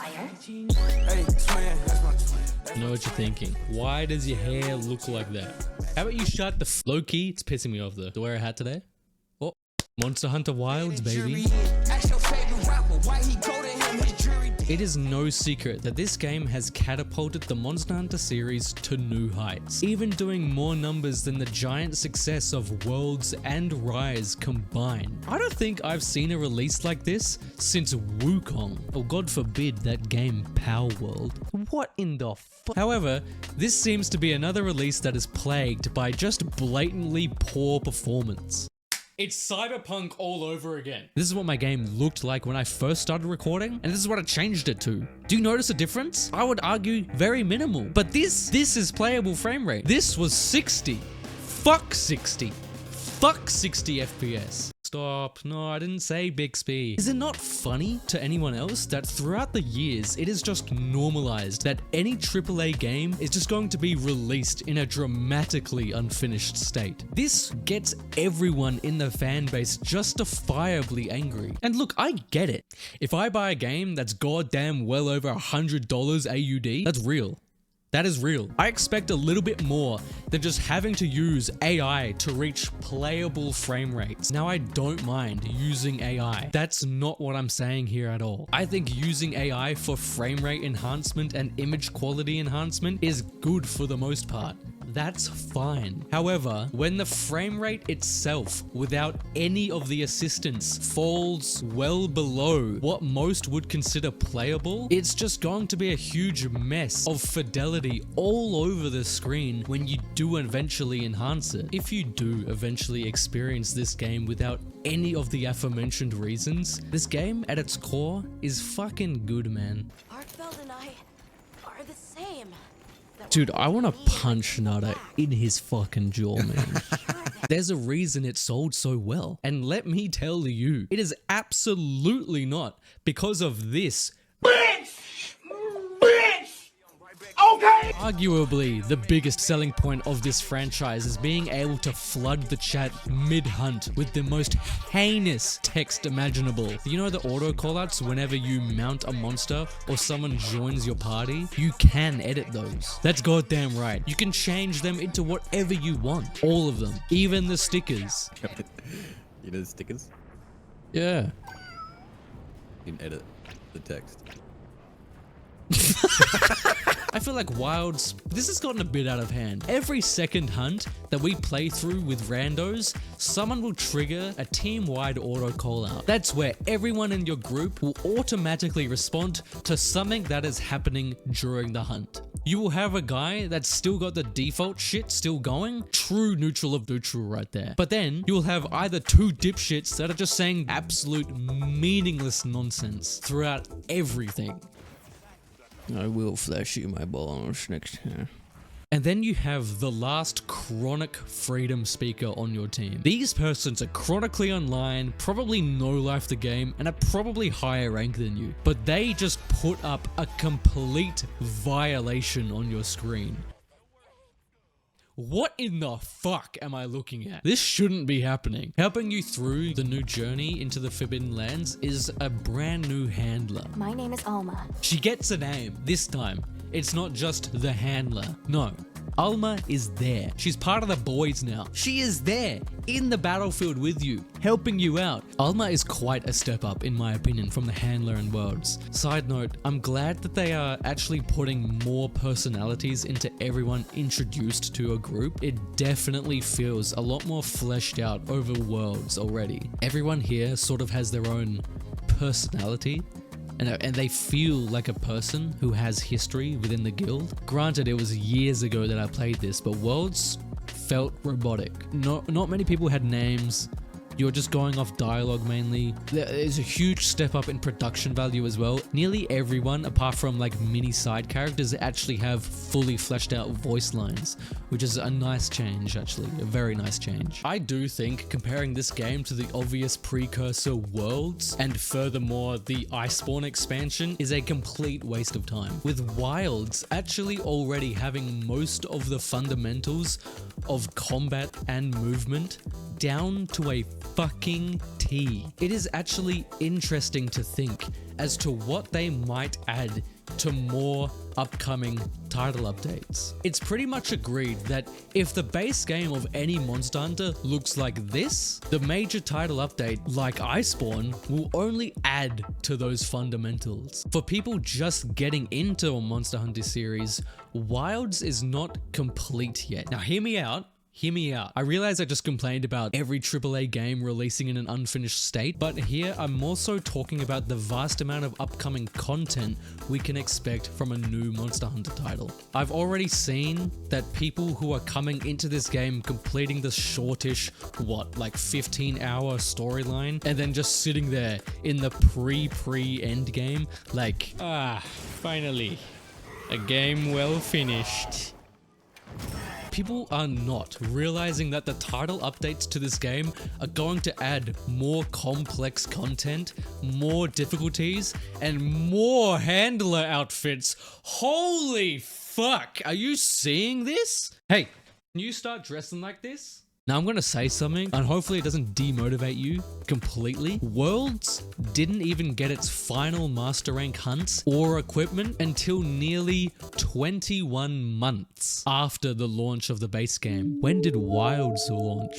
fire. Hey, twin, that's my twin. I know what you're thinking. Why does your hair look like that? How about you shut the low key? It's pissing me off though. To wear a hat today? Oh, Monster Hunter Wilds, baby. Ask your favorite rapper why he go to him, his jury. It is no secret that this game has catapulted the Monster Hunter series to new heights, even doing more numbers than the giant success of Worlds and Rise combined. I don't think I've seen a release like this since Wukong, or God forbid that game Power World. What in the fuck? However, this seems to be another release that is plagued by just blatantly poor performance. It's Cyberpunk all over again. This is what my game looked like when I first started recording, and this is what I changed it to. Do you notice a difference? I would argue very minimal, but this is playable frame rate. This was 60. Fuck 60. Fuck 60 FPS. Stop. No, I didn't say Bixby. Is it not funny to anyone else that throughout the years, it is just normalized that any AAA game is just going to be released in a dramatically unfinished state? This gets everyone in the fan base justifiably angry. And look, I get it. If I buy a game that's goddamn well over $100 AUD, that's real. That is real. I expect a little bit more than just having to use AI to reach playable frame rates. Now, I don't mind using AI. That's not what I'm saying here at all. I think using AI for frame rate enhancement and image quality enhancement is good for the most part. That's fine. However, when the frame rate itself, without any of the assistance, falls well below what most would consider playable, it's just going to be a huge mess of fidelity all over the screen when you do eventually enhance it. If you do eventually experience this game without any of the aforementioned reasons, this game at its core is fucking good, man. Arkveld and I are the same. Dude, I want to punch Nada in his fucking jaw, man. There's a reason it sold so well. And let me tell you, it is absolutely not because of this. Okay! Arguably, the biggest selling point of this franchise is being able to flood the chat mid-hunt with the most heinous text imaginable. You know the auto callouts whenever you mount a monster or someone joins your party? You can edit those. That's goddamn right. You can change them into whatever you want. All of them. Even the stickers. You know the stickers? Yeah. You can edit the text. I feel like Wilds, this has gotten a bit out of hand. Every second hunt that we play through with randos, someone will trigger a team-wide auto call-out. That's where everyone in your group will automatically respond to something that is happening during the hunt. You will have a guy that's still got the default shit still going, true neutral of neutral right there. But then you will have either two dipshits that are just saying absolute meaningless nonsense throughout everything. I will flash you my balls next time. And then you have the last chronic freedom speaker on your team. These persons are chronically online, probably know life the game, and are probably higher rank than you. But they just put up a complete violation on your screen. What in the fuck am I looking at? This shouldn't be happening. Helping you through the new journey into the Forbidden Lands is a brand new handler. My name is Alma. She gets a name. This time, it's not just the handler. No. Alma is there. She's part of the boys now. She is there in the battlefield with you, helping you out. Alma is quite a step up in my opinion from the handler in Worlds. Side note, I'm glad that they are actually putting more personalities into everyone introduced to a group. It definitely feels a lot more fleshed out over Worlds already. Everyone here sort of has their own personality. And they feel like a person who has history within the guild. Granted, it was years ago that I played this, but Worlds felt robotic. Not many people had names. You're just going off dialogue mainly. There's a huge step up in production value as well. Nearly everyone, apart from like mini side characters, actually have fully fleshed out voice lines, which is a nice change actually, a very nice change. I do think comparing this game to the obvious precursor Worlds, and furthermore the Iceborne expansion, is a complete waste of time. With Wilds actually already having most of the fundamentals of combat and movement down to a fucking tea. It is actually interesting to think as to what they might add to more upcoming title updates. It's pretty much agreed that if the base game of any Monster Hunter looks like this, the major title update like Iceborne will only add to those fundamentals. For people just getting into a Monster Hunter series, Wilds is not complete yet. Now hear me out. Hear me out. I realize I just complained about every AAA game releasing in an unfinished state, but here I'm more so talking about the vast amount of upcoming content we can expect from a new Monster Hunter title. I've already seen that people who are coming into this game completing the shortish, like 15-hour storyline, and then just sitting there in the pre-end game, like, finally, a game well finished. People are not realizing that the title updates to this game are going to add more complex content, more difficulties, and more handler outfits. Holy fuck, are you seeing this? Hey, can you start dressing like this? Now I'm gonna say something, and hopefully it doesn't demotivate you completely. Worlds didn't even get its final master rank hunts or equipment until nearly 21 months after the launch of the base game. When did Wilds launch?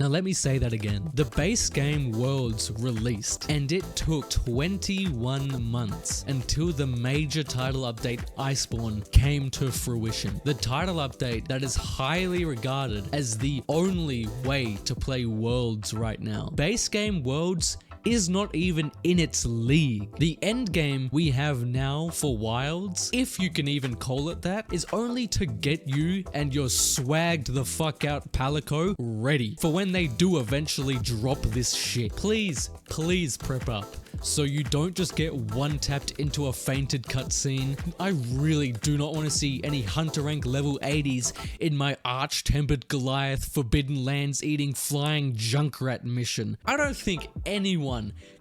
Now let me say that again. The base game Worlds released, and it took 21 months until the major title update Iceborne came to fruition. The title update that is highly regarded as the only way to play Worlds right now. Base game Worlds is not even in its league. The end game we have now for Wilds, if you can even call it that, is only to get you and your swagged the fuck out Palico ready for when they do eventually drop this shit. Please prep up, so you don't just get one-tapped into a fainted cutscene. I really do not want to see any Hunter rank level 80s in my arch-tempered Goliath Forbidden Lands eating flying Junkrat mission. I don't think anyone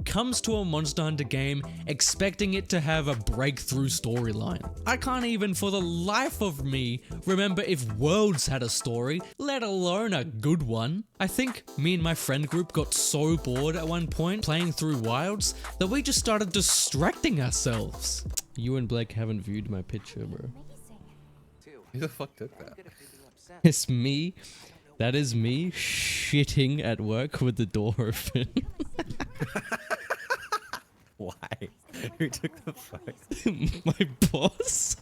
comes to a Monster Hunter game expecting it to have a breakthrough storyline. I can't even for the life of me remember if Worlds had a story, let alone a good one. I think me and my friend group got so bored at one point playing through Wilds that we just started distracting ourselves. You and Blake haven't viewed my picture, bro. Who the fuck took that? It's me. That is me shitting at work with the door open. Why? Who took the photo? My boss.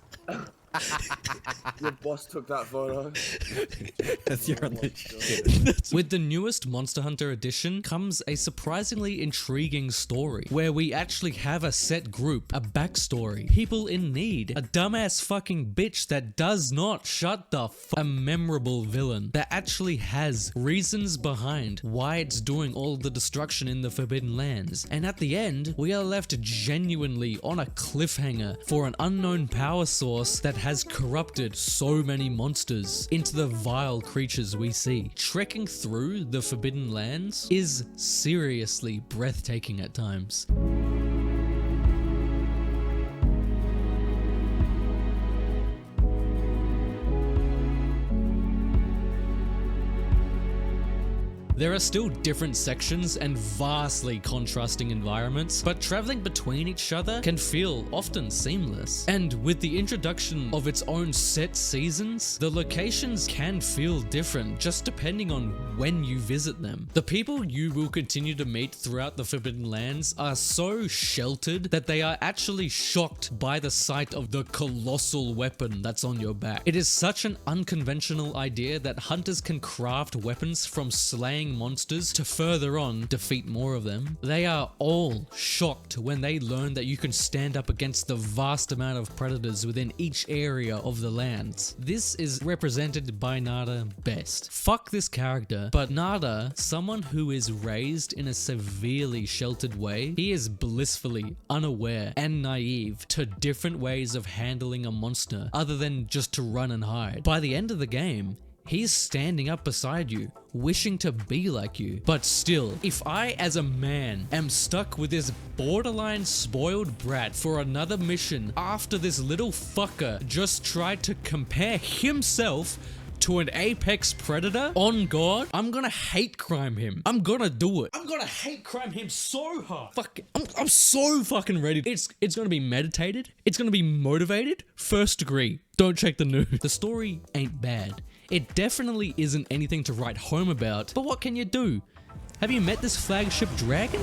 Your boss took that photo. That's your only shit. With the newest Monster Hunter edition comes a surprisingly intriguing story where we actually have a set group, a backstory, people in need, a dumbass fucking bitch that does not shut the a memorable villain that actually has reasons behind why it's doing all the destruction in the Forbidden Lands. And at the end, we are left genuinely on a cliffhanger for an unknown power source that has corrupted so many monsters into the vile creatures we see. Trekking through the Forbidden Lands is seriously breathtaking at times. There are still different sections and vastly contrasting environments, but traveling between each other can feel often seamless. And with the introduction of its own set seasons, the locations can feel different just depending on when you visit them. The people you will continue to meet throughout the Forbidden Lands are so sheltered that they are actually shocked by the sight of the colossal weapon that's on your back. It is such an unconventional idea that hunters can craft weapons from slaying monsters to further on defeat more of them. They are all shocked when they learn that you can stand up against the vast amount of predators within each area of the lands. This is represented by Nada best. Fuck this character, but Nada, someone who is raised in a severely sheltered way, he is blissfully unaware and naive to different ways of handling a monster other than just to run and hide. By the end of the game, He's standing up beside you, wishing to be like you. But still, if I as a man am stuck with this borderline spoiled brat for another mission after this little fucker just tried to compare himself to an apex predator, on God, I'm gonna hate crime him. I'm gonna do it. I'm gonna hate crime him so hard. Fuck, I'm so fucking ready. It's gonna be meditated. It's gonna be motivated. First degree. Don't check the news. The story ain't bad. It definitely isn't anything to write home about, but what can you do? Have you met this flagship dragon?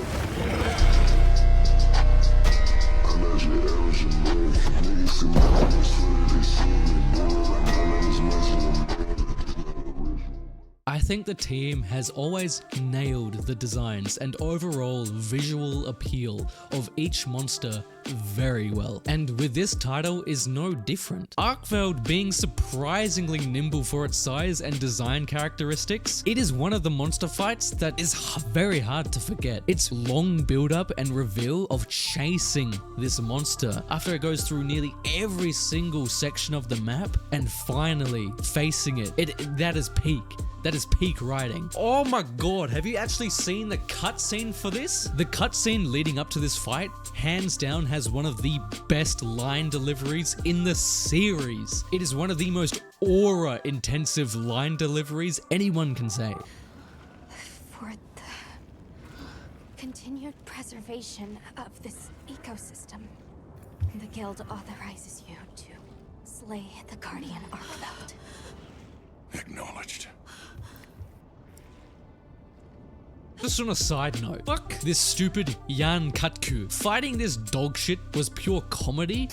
I think the team has always nailed the designs and overall visual appeal of each monster very well, and with this title is no different. Arkveld being surprisingly nimble for its size and design characteristics, it is one of the monster fights that is very hard to forget. Its long build up and reveal of chasing this monster after it goes through nearly every single section of the map and finally facing it, that is peak. That is peak writing. Oh my God, have you actually seen the cutscene for this? The cutscene leading up to this fight, hands down, has one of the best line deliveries in the series. It is one of the most aura-intensive line deliveries anyone can say. For the continued preservation of this ecosystem, the guild authorizes you to slay the guardian Arkveld. Acknowledged. Just on a side note, fuck this stupid Yian Katku. Fighting this dog shit was pure comedy.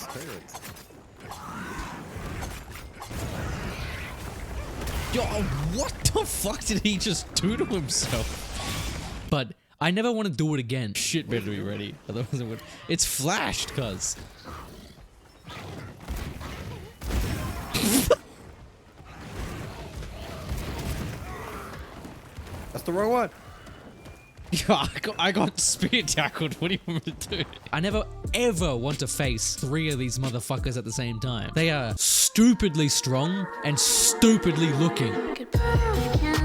Yo, what the fuck did he just do to himself? But I never want to do it again. Shit better be ready, otherwise I would. It's flashed, cuz. That's the wrong one. Yeah, I got spear tackled. What do you want me to do? I never ever want to face 3 of these motherfuckers at the same time. They are stupidly strong and stupidly looking. Goodbye,